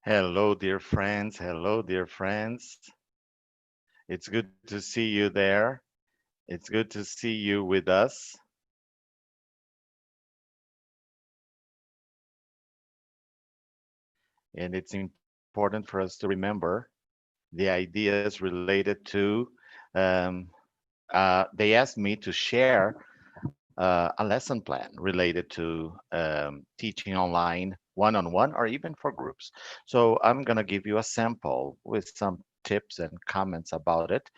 Hello, dear friends. Hello, dear friends. It's good to see you there. It's good to see you with us. And it's important for us to remember the ideas related to. Um, they asked me to share a lesson plan related to teaching online, one on one, or even for groups. So I'm going to give you a sample with some tips and comments about it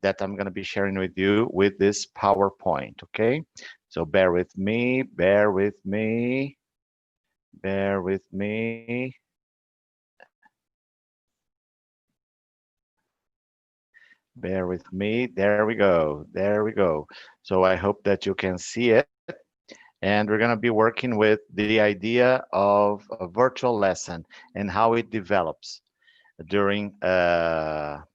that I'm going to be sharing with you with this PowerPoint. Okay. So bear with me, bear with me. Bear with me. There we go. There we go. So I hope that you can see it. And we're going to be working with the idea of a virtual lesson and how it develops during our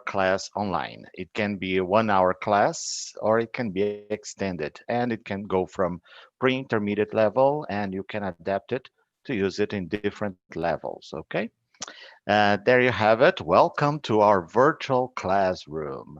class online. It can be a 1 hour class or it can be extended and it can go from pre-intermediate level and you can adapt it to use it in different levels. Okay. There you have it. Welcome to our virtual classroom.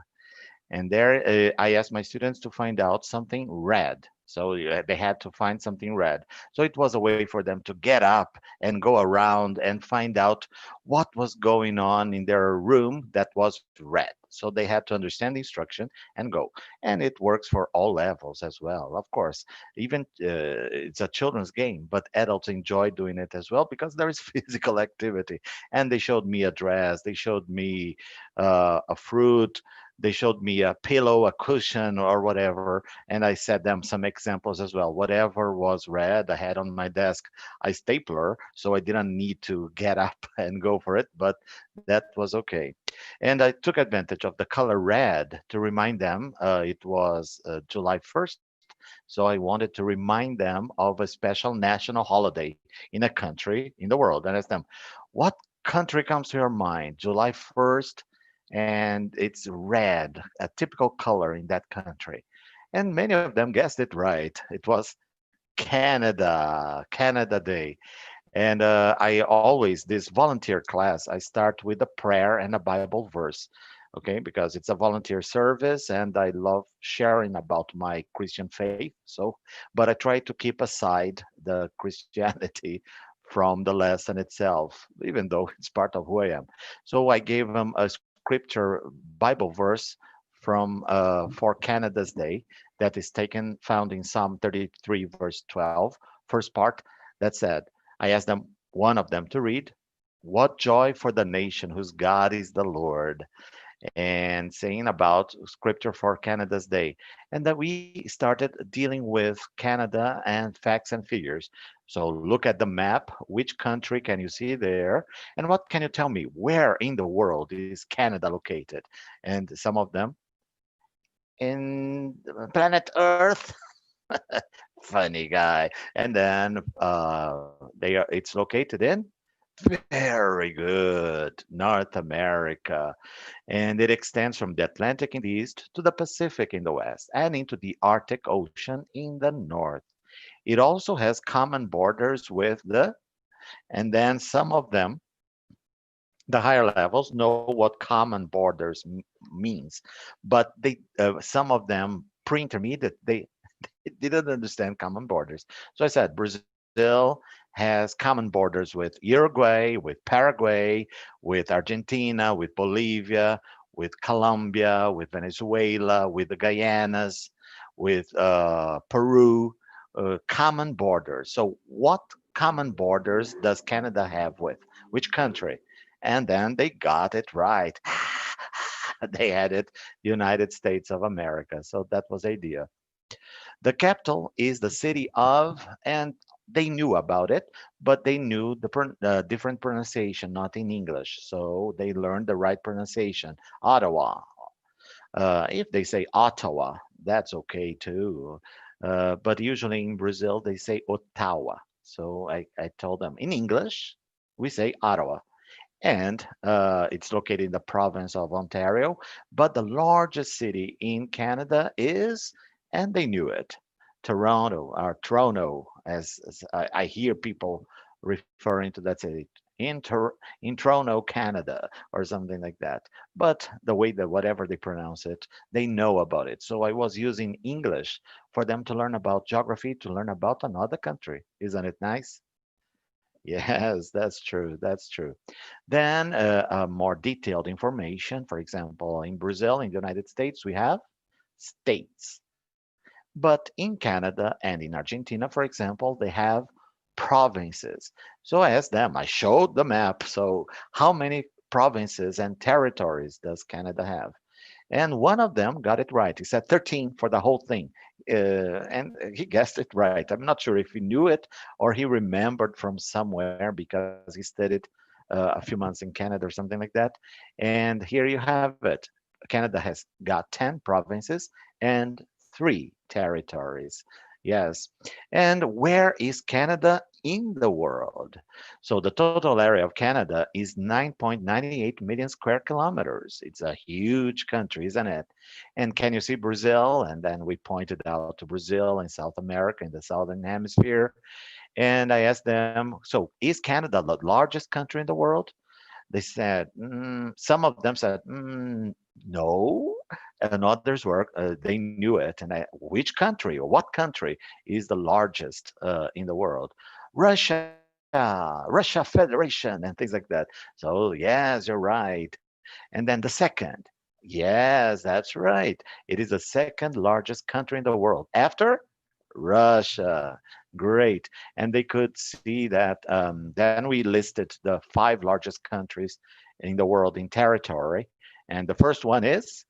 And there, I asked my students to find out something red. So they had to find something red. So it was a way for them to get up and go around and find out what was going on in their room that was red. So they had to understand the instruction and go. And it works for all levels as well. Of course, even it's a children's game, but adults enjoy doing it as well because there is physical activity. And they showed me a dress, they showed me a fruit, they showed me a pillow, a cushion, or whatever, and I said them some examples as well. Whatever was red, I had on my desk a stapler, so I didn't need to get up and go for it, but that was okay. And I took advantage of the color red to remind them it was July 1st. So I wanted to remind them of a special national holiday in a country in the world. And asked them, what country comes to your mind? July 1st, and it's red, a typical color in that country. And many of them guessed it right. It was Canada, Canada Day. And I always, this volunteer class, I start with a prayer and a Bible verse, okay, because it's a volunteer service and I love sharing about my Christian faith. So, but I try to keep aside the Christianity from the lesson itself, even though it's part of who I am. So I gave them a scripture Bible verse from for Canada's Day that is taken found in Psalm 33 verse 12, first part that said, I asked them, one of them to read, what joy for the nation whose God is the Lord, and saying about scripture for Canada's Day. And that we started dealing with Canada and facts and figures. So look at the map. Which country can you see there? And what can you tell me? Where in the world is Canada located? And some of them in planet Earth. Funny guy. And then it's located in very good North America, and it extends from the Atlantic in the east to the Pacific in the west and into the Arctic Ocean in the north. It also has common borders with the, and then some of them, the higher levels, know what common borders means, but they some of them pre-intermediate, they didn't understand common borders. So I said Brazil has common borders with Uruguay, with Paraguay, with Argentina, with Bolivia, with Colombia, with Venezuela, with the Guyanas, with Peru, common borders. So what common borders does Canada have with which country? And then they got it right. They had it United States of America. So that was the idea. The capital is the city of, and they knew about it, but they knew the different pronunciation, not in English. So they learned the right pronunciation. Ottawa. If they say Ottawa, that's okay too. But usually in Brazil, they say Ottawa. So I told them in English, we say Ottawa. And it's located in the province of Ontario. But the largest city in Canada is, and they knew it, Toronto, or Toronto, as I hear people referring to, that's it, in Toronto, Canada, or something like that. But the way that whatever they pronounce it, they know about it. So I was using English for them to learn about geography, to learn about another country. Isn't it nice? Yes, that's true. That's true. Then more detailed information. For example, in Brazil, in the United States, we have states. But in Canada and in Argentina, for example, they have provinces. So I asked them, I showed the map. So how many provinces and territories does Canada have? And one of them got it right. He said 13 for the whole thing. And he guessed it right. I'm not sure if he knew it or he remembered from somewhere because he studied a few months in Canada or something like that. And here you have it. Canada has got 10 provinces and 3 territories. Yes. And where is Canada in the world? So the total area of Canada is 9.98 million square kilometers. It's a huge country, isn't it? And can you see Brazil? And then we pointed out to Brazil and South America in the southern hemisphere. And I asked them, so is Canada the largest country in the world? They said, some of them said, no, and others were, they knew it. And which country or what country is the largest in the world? Russia, Russia Federation, and things like that. So, yes, you're right. And then the second, yes, that's right. It is the second largest country in the world after Russia. Great. And they could see that. Then we listed the 5 largest countries in the world in territory. And the first one is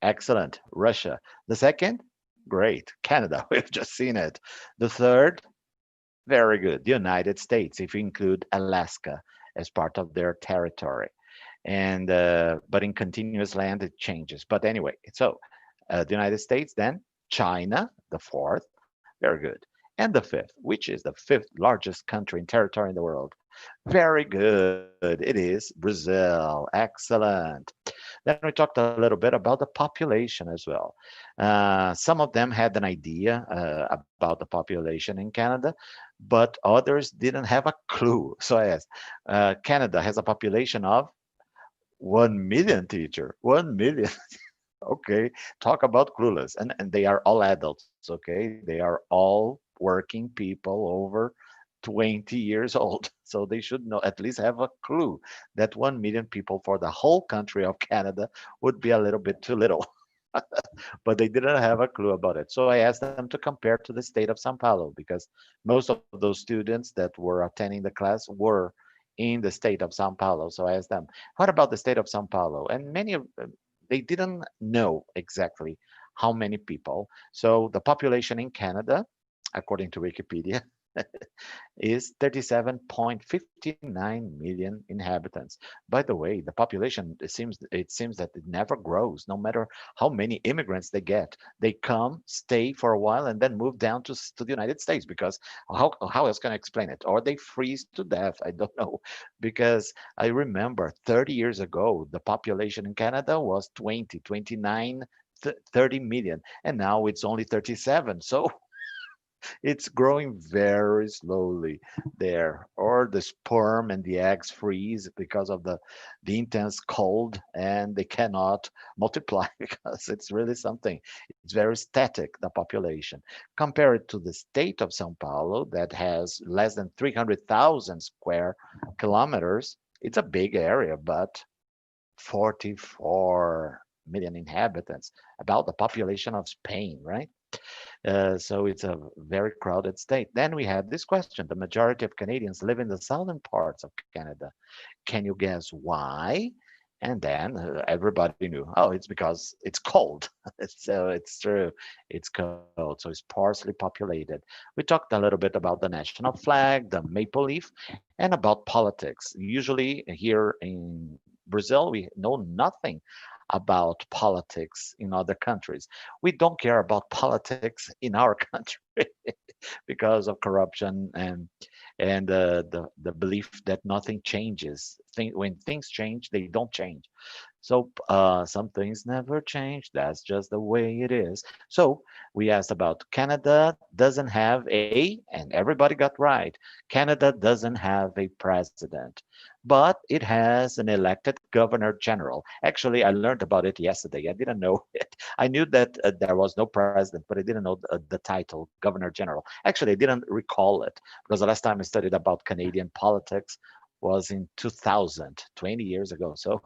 excellent, Russia. The second, great, Canada. We've just seen it. The third, very good, the United States, if you include Alaska as part of their territory. And but in continuous land, it changes. But anyway, so the United States, then China, the fourth, very good. And the fifth, which is the fifth largest country in territory in the world. Very good. It is Brazil. Excellent. Then we talked a little bit about the population as well. Some of them had an idea about the population in Canada, but others didn't have a clue. So I asked, Canada has a population of 1 million, teacher. 1 million. Okay, talk about clueless. And they are all adults, okay? They are all working people over 20 years old. So they should know, at least have a clue that 1 million people for the whole country of Canada would be a little bit too little. But they didn't have a clue about it. So I asked them to compare to the state of Sao Paulo because most of those students that were attending the class were in the state of Sao Paulo. So I asked them, what about the state of Sao Paulo? And many of them, they didn't know exactly how many people. So the population in Canada, according to Wikipedia, is 37.59 million inhabitants. By the way, the population, it seems that it never grows, no matter how many immigrants they get. They come, stay for a while, and then move down to the United States because how else can I explain it? Or they freeze to death. I don't know. Because I remember 30 years ago, the population in Canada was 20, 29, 30 million, and now it's only 37. So it's growing very slowly there. Or the sperm and the eggs freeze because of the intense cold and they cannot multiply because it's really something. It's very static, the population. Compare it to the state of Sao Paulo that has less than 300,000 square kilometers. It's a big area, but 44 million inhabitants, about the population of Spain, right? So it's a very crowded state. Then we had this question. The majority of Canadians live in the southern parts of Canada. Can you guess why? And then everybody knew, oh, it's because it's cold. So it's true. It's cold. So it's sparsely populated. We talked a little bit about the national flag, the maple leaf, and about politics. Usually here in Brazil, we know nothing about politics in other countries. We don't care about politics in our country because of corruption and the belief that nothing changes. When things change, they don't change. So some things never change. That's just the way it is. So we asked about Canada doesn't have and everybody got right. Canada doesn't have a president, but it has an elected governor general. Actually, I learned about it yesterday. I didn't know it. I knew that there was no president, but I didn't know the title, governor general. Actually, I didn't recall it because the last time I studied about Canadian politics was in 2000, 20 years ago. So,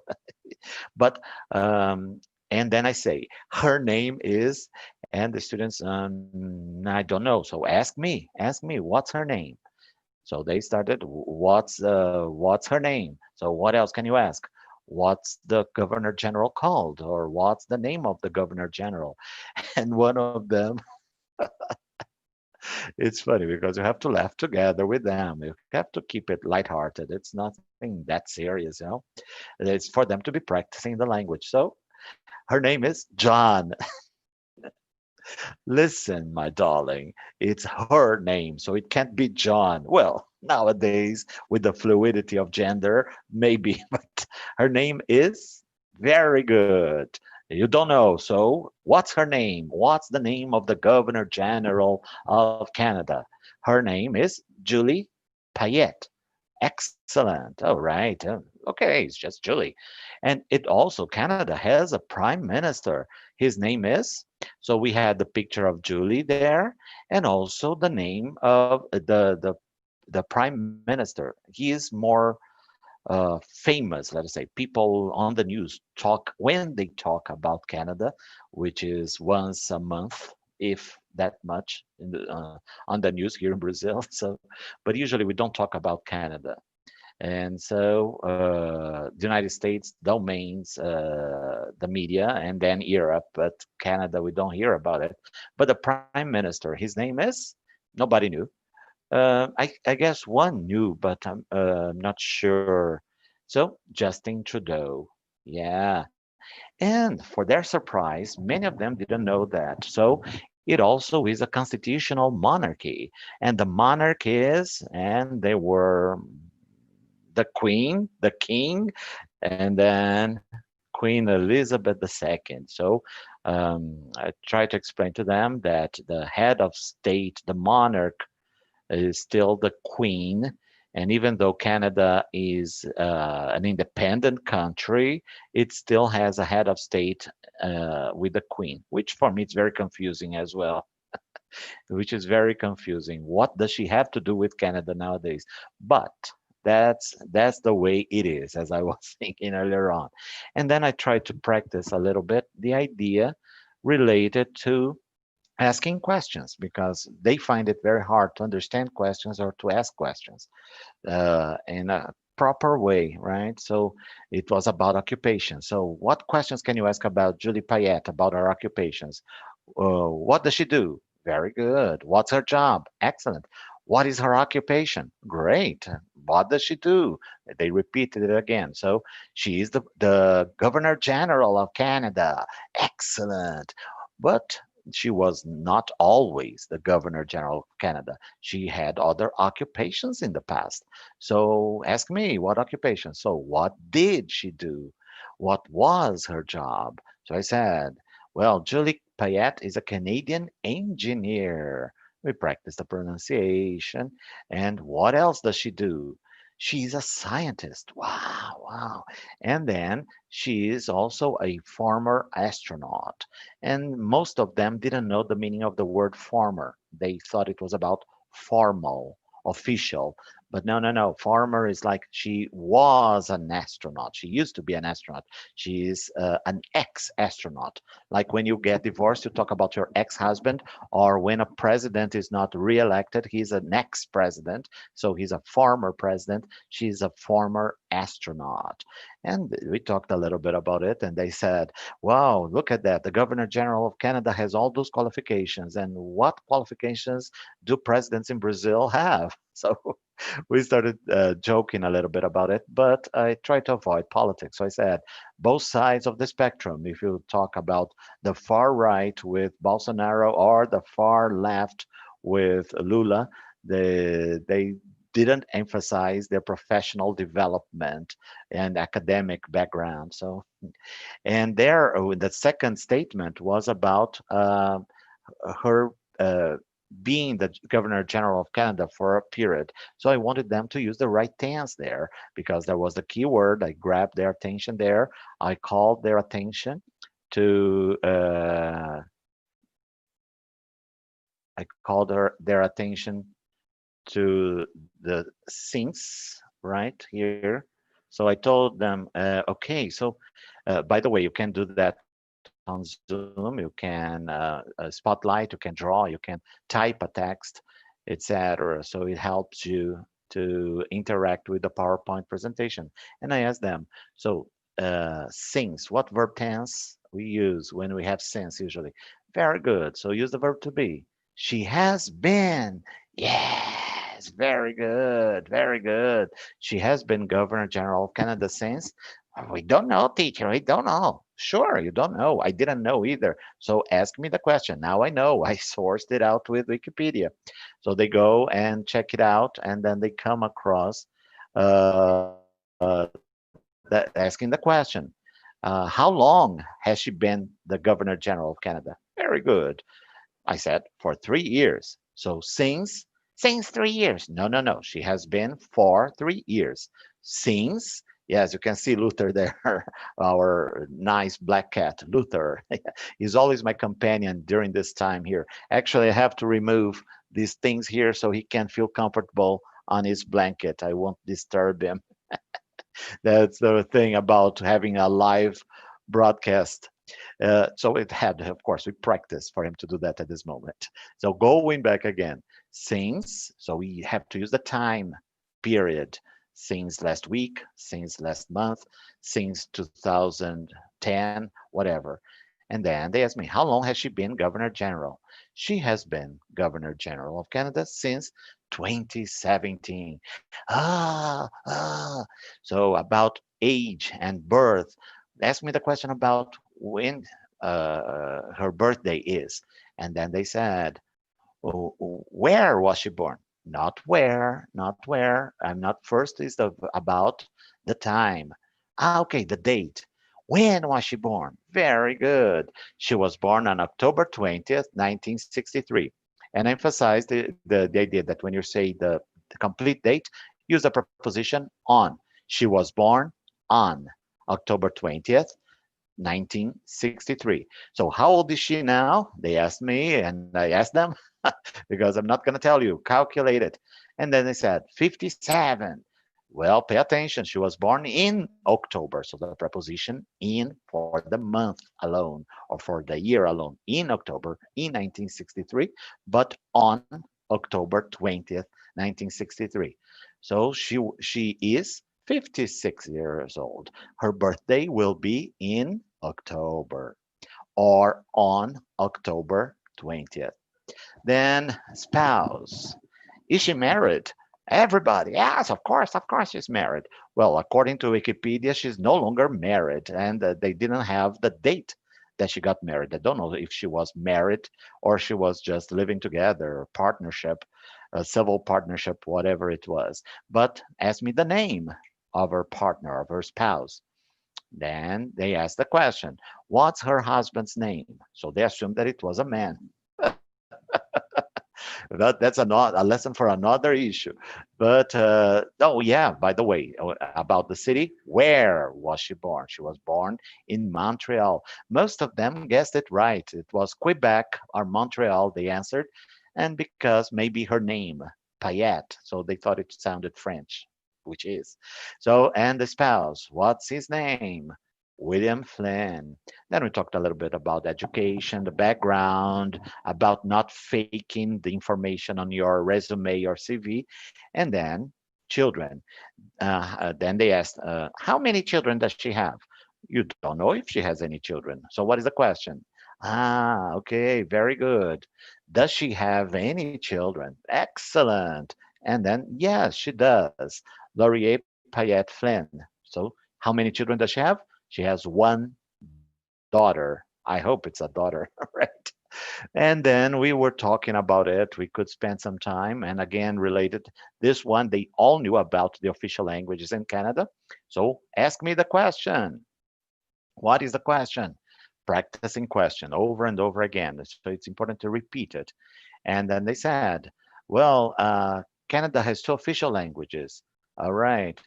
but and then I say her name is, and the students, I don't know. So ask me, what's her name? So they started, what's her name? So what else can you ask? What's the governor general called, or what's the name of the governor general? And one of them, it's funny because you have to laugh together with them. You have to keep it lighthearted. It's nothing that serious, you know. It's for them to be practicing the language. So her name is John. Listen, my darling, it's her name, so it can't be John. Well, nowadays, with the fluidity of gender, maybe, but her name is very good. You don't know, so what's her name? What's the name of the Governor General of Canada? Her name is Julie Payette. Excellent. All right. Okay, it's just Julie. And it also, Canada has a prime minister. His name is, so we had the picture of Julie there, and also the name of the prime minister. He is more famous, let us say. People on the news talk when they talk about Canada, which is once a month, if that much, on the news here in Brazil. So, but usually we don't talk about Canada. And so the United States domains the media, and then Europe, but Canada, we don't hear about it. But the prime minister, his name is, nobody knew. I guess one knew, but I'm not sure. So Justin Trudeau. Yeah. And for their surprise, many of them didn't know that. So it also is a constitutional monarchy. And the monarch is, and they were the queen, the king, and then Queen Elizabeth II. So I try to explain to them that the head of state, the monarch, is still the queen. And even though Canada is an independent country, it still has a head of state with the queen, which for me is very confusing as well. Which is very confusing. What does she have to do with Canada nowadays? But that's the way it is, as I was thinking earlier on. And then I tried to practice a little bit the idea related to asking questions because they find it very hard to understand questions or to ask questions in a proper way, right? So it was about occupation. So what questions can you ask about Julie Payette about her occupations? What does she do? Very good. What's her job? Excellent. What is her occupation? Great. What does she do? They repeated it again. So she is the Governor General of Canada. Excellent. But she was not always the Governor General of Canada. She had other occupations in the past. So ask me, what occupation? So what did she do? What was her job? So I said, well, Julie Payette is a Canadian engineer. We practice the pronunciation. And what else does she do? She's a scientist. Wow, wow. And then she is also a former astronaut. And most of them didn't know the meaning of the word former. They thought it was about formal, official. But no, no, no. Former is like she was an astronaut. She used to be an astronaut. She is an ex-astronaut. Like when you get divorced, you talk about your ex-husband, or when a president is not re-elected, he's an ex-president. So he's a former president. She's a former astronaut. And we talked a little bit about it, and they said, wow, look at that. The Governor General of Canada has all those qualifications. And what qualifications do presidents in Brazil have? So we started joking a little bit about it, but I tried to avoid politics. So I said, both sides of the spectrum, if you talk about the far right with Bolsonaro or the far left with Lula, they didn't emphasize their professional development and academic background. So, and there, the second statement was about her being the Governor General of Canada for a period. So I wanted them to use the right tense there because there was the key word. I grabbed their attention there. I called their attention to I called their attention to the since right here. So I told them, okay, so by the way, you can do that on Zoom. You can spotlight, you can draw, you can type a text, etc. So it helps you to interact with the PowerPoint presentation. And I asked them, so since, what verb tense we use when we have since usually? Very good. So use the verb to be. She has been. Yes, very good, very good. She has been Governor General of Canada since. We don't know, teacher. We don't know. Sure, you don't know. I didn't know either. So ask me the question. Now I know. I sourced it out with Wikipedia. So they go and check it out, and then they come across asking the question, how long has she been the Governor General of Canada? Very good. I said, for 3 years. So since 3 years. No, no, no. She has been for 3 years. Since, yes, you can see Luther there, our nice black cat, Luther. He's always my companion during this time here. Actually, I have to remove these things here so he can feel comfortable on his blanket. I won't disturb him. That's the thing about having a live broadcast. So it had, of course, we practiced for him to do that at this moment. So going back again, since, so we have to use the time period. Since last week, since last month, since 2010, whatever. And then they asked me, how long has she been Governor General? She has been Governor General of Canada since 2017. So about age and birth. Ask me the question about when her birthday is. And then they said, oh, where was she born? Not where, not where. I'm not first is about the time. Ah, okay, the date. When was she born? Very good. She was born on October 20th, 1963. And emphasize the idea that when you say the complete date, use the preposition on. She was born on October 20th, 1963. So how old is she now? They asked me and I asked them because I'm not going to tell you. Calculate it. And then they said 57. Well, pay attention. She was born in October. So the preposition in for the month alone or for the year alone in October in 1963, but on October 20th, 1963. So she is 56 years old. Her birthday will be in October or on October 20th. Then spouse. Is she married? Everybody, yes, of course, she's married. Well, according to Wikipedia, she's no longer married, and they didn't have the date that she got married. I don't know if she was married or she was just living together, partnership, civil partnership, whatever it was. But ask me the name of her partner, of her spouse. Then they asked the question, what's her husband's name? So they assumed that it was a man. That's a lesson for another issue. But oh yeah, by the way, about the city, where was she born? She was born in Montreal. Most of them guessed it right. It was Quebec or Montreal, they answered, and because maybe her name, Payette, so they thought it sounded French, which is. So, and the spouse, what's his name? William Flynn. Then we talked a little bit about education, the background, about not faking the information on your resume or CV, and then children. Then they asked, how many children does she have? You don't know if she has any children. So what is the question? Ah, okay, very good. Does she have any children? Excellent. And then, yes, she does. Laurier Payette Flynn. So how many children does she have? She has one daughter. I hope it's a daughter, right? And then we were talking about it. We could spend some time. And again, related this one, they all knew about the official languages in Canada. So ask me the question. What is the question? Practicing question over and over again. So it's important to repeat it. And then they said, well, Canada has two official languages. All right.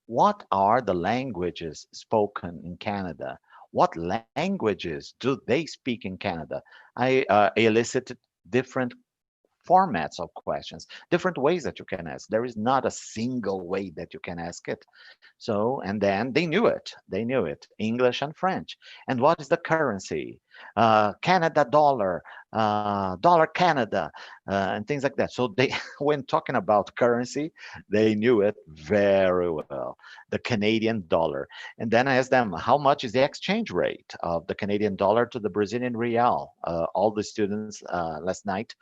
What are the languages spoken in Canada? What languages do they speak in Canada? I elicited different formats of questions, different ways that you can ask. There is not a single way that you can ask it. So, and then they knew it. They knew it, English and French. And what is the currency? Canada dollar, dollar Canada, and things like that. So they, when talking about currency, they knew it very well. The Canadian dollar. And then I asked them, how much is the exchange rate of the Canadian dollar to the Brazilian real? All the students last night,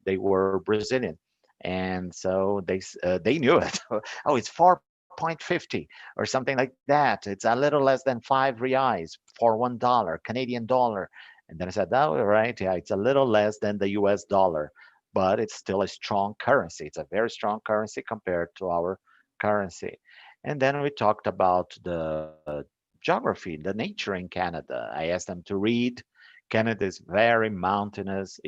they were Brazilian, and so they knew it. Oh, it's 4.50 or something like that. It's a little less than 5 reais for $1 Canadian dollar. And then I said, oh, right, yeah, it's a little less than the US dollar, but it's still a strong currency. It's a very strong currency compared to our currency. And then we talked about the geography, the nature in Canada. I asked them to read. Canada is very mountainous.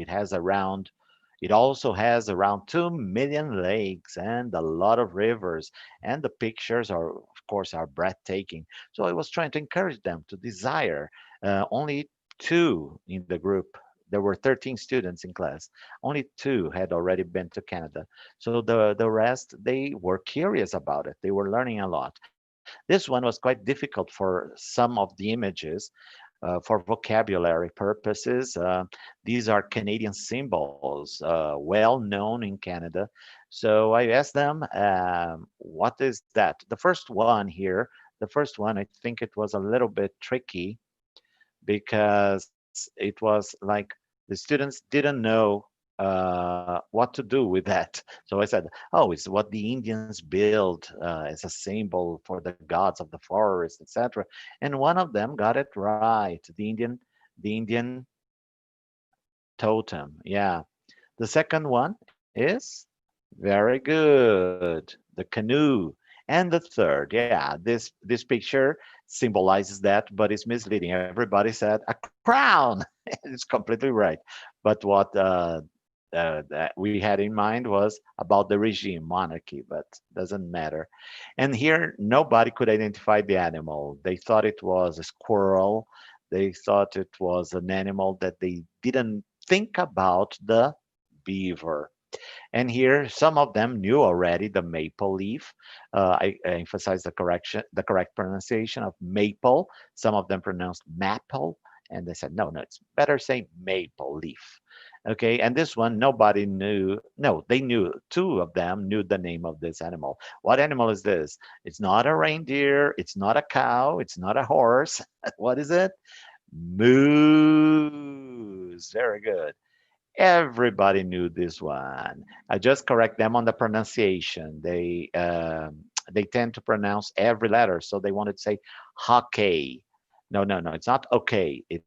It also has around 2 million lakes and a lot of rivers. And the pictures are, of course, are breathtaking. So I was trying to encourage them to desire. Only two in the group. There were 13 students in class. Only two had already been to Canada. So the rest, they were curious about it. They were learning a lot. This one was quite difficult for some of the images, for vocabulary purposes. These are Canadian symbols, well known in Canada. So I asked them, what is that? The first one here, the first one, I think it was a little bit tricky because it was like the students didn't know what to do with that. So I said, "Oh, it's what the Indians build as a symbol for the gods of the forest, etc." And one of them got it right. The Indian totem. Yeah. The second one is very good. The canoe. And the third, yeah, this picture symbolizes that, but it's misleading. Everybody said a crown. It's completely right. But what that we had in mind was about the regime, monarchy, but doesn't matter. And here, nobody could identify the animal. They thought it was a squirrel. They thought it was an animal that they didn't think about the beaver. And here, some of them knew already the maple leaf. I emphasize the correct pronunciation of maple. Some of them pronounced maple, and they said, no, no, it's better say maple leaf. Okay, and this one, nobody knew. No, they knew. Two of them knew the name of this animal. What animal is this? It's not a reindeer. It's not a cow. It's not a horse. What is it? Moose. Very good. Everybody knew this one. I just correct them on the pronunciation. They tend to pronounce every letter, so they wanted to say hockey. No, no, no. It's not okay. It's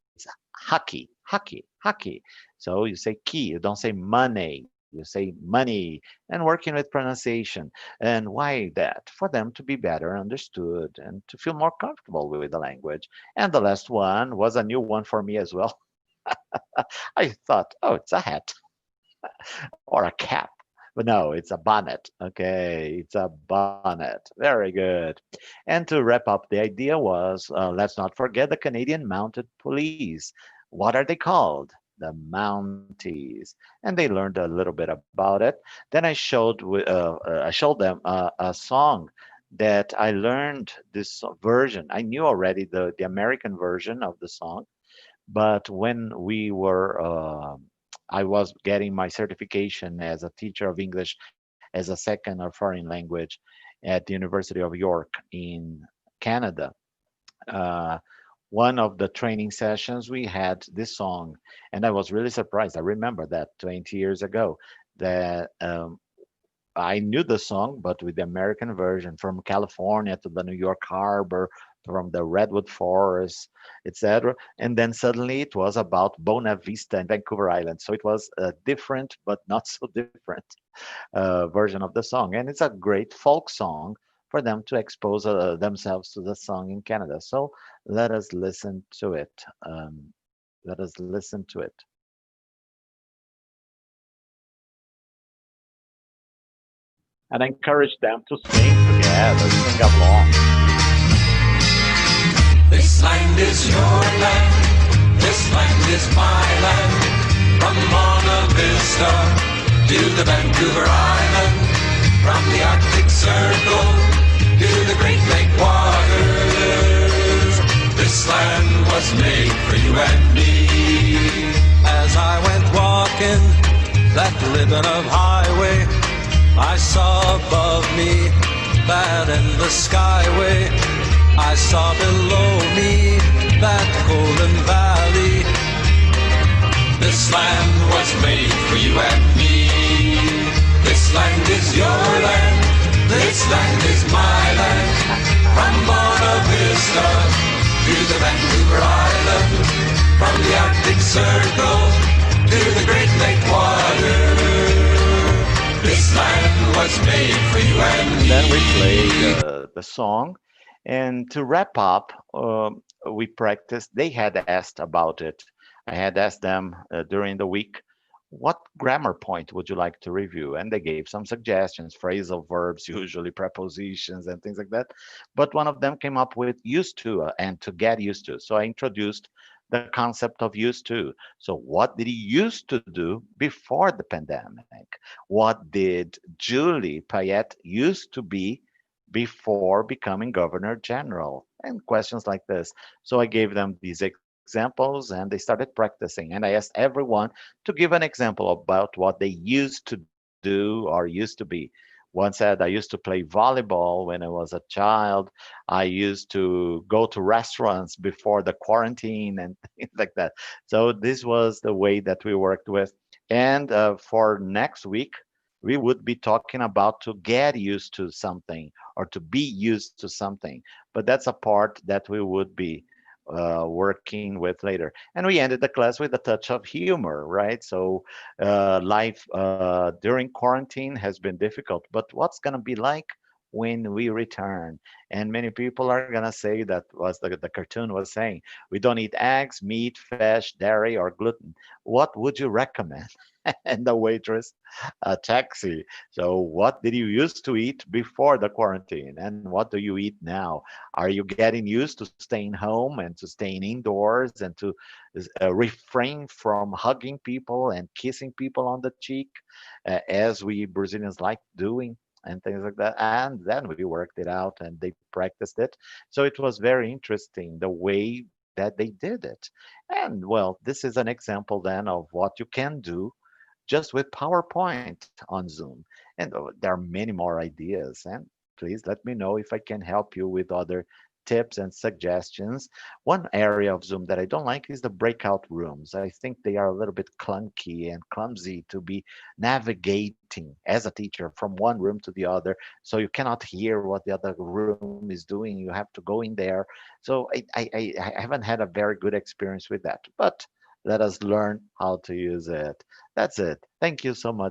hockey, hockey, hockey. So you say key. You don't say money. You say money. And working with pronunciation. And why that? For them to be better understood and to feel more comfortable with the language. And the last one was a new one for me as well. I thought, oh, it's a hat or a cap. But no, it's a bonnet. Okay, it's a bonnet. Very good. And to wrap up, the idea was let's not forget the Canadian Mounted Police. What are they called? The Mounties. And they learned a little bit about it. Then I showed them a song that I learned this version. I knew already the American version of the song, but when I was getting my certification as a teacher of English as a second or foreign language at the University of York in Canada. Uh, One of the training sessions we had this song, and I was really surprised. I remember that 20 years ago that I knew the song, but with the American version, from California to the New York Harbor, from the Redwood Forest, etc. And then suddenly it was about Bona Vista and Vancouver Island. So it was a different, but not so different version of the song. And it's a great folk song for them to expose themselves to the song in Canada. So let us listen to it. Let us listen to it. And I encourage them to sing together, sing along. This land is your land, this land is my land. From Monte Vista to the Vancouver Island, from the Arctic Circle to the Great Lake waters. This land was made for you and me. As I went walking that living of highway, I saw above me that endless skyway. I saw below me that golden valley. This land was made for you and me. This land is your land. This land is my land. From Bona Vista to the Vancouver Island. From the Arctic Circle to the Great Lake water. This land was made for you and And then we me. played the song. And to wrap up, we practiced. They had asked about it. I had asked them during the week, what grammar point would you like to review? And they gave some suggestions, phrasal verbs, usually prepositions and things like that. But one of them came up with used to and to get used to. So I introduced the concept of used to. So what did he used to do before the pandemic? What did Julie Payette used to be before becoming governor general? And questions like this. So I gave them these examples and they started practicing. And I asked everyone to give an example about what they used to do or used to be. One said, I used to play volleyball when I was a child. I used to go to restaurants before the quarantine and things like that. So this was the way that we worked with. And for next week, we would be talking about to get used to something or to be used to something. But that's a part that we would be working with later. And we ended the class with a touch of humor, right? So life during quarantine has been difficult, but what's going to be like when we return? And many people are going to say that was the cartoon was saying, we don't eat eggs, meat, fish, dairy, or gluten. What would you recommend? And the waitress, a taxi. So, what did you used to eat before the quarantine, and what do you eat now? Are you getting used to staying home and to staying indoors and to refrain from hugging people and kissing people on the cheek, as we Brazilians like doing? And things like that. And then we worked it out and they practiced it. So it was very interesting the way that they did it. And well, this is an example then of what you can do just with PowerPoint on Zoom. And there are many more ideas. And please let me know if I can help you with other tips and suggestions. One area of Zoom that I don't like is the breakout rooms. I think they are a little bit clunky and clumsy to be navigating as a teacher from one room to the other. So you cannot hear what the other room is doing. You have to go in there. So I haven't had a very good experience with that. But let us learn how to use it. That's it. Thank you so much